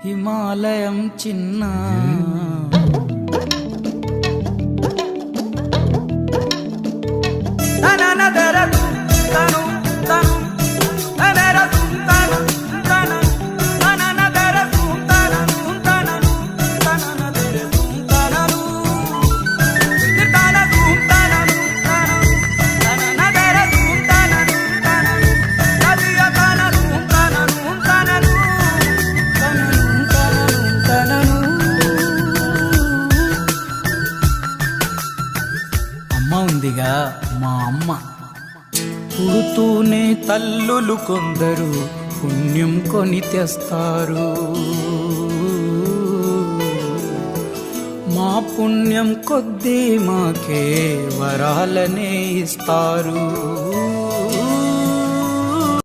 హిమాలయం చిన్న ఉందిగా మా అమ్మ. పుడుతూనే తల్లులు కొందరు పుణ్యం కొని తెస్తారు. మా పుణ్యం కొద్దీ మాకే వరాలనే ఇస్తారు.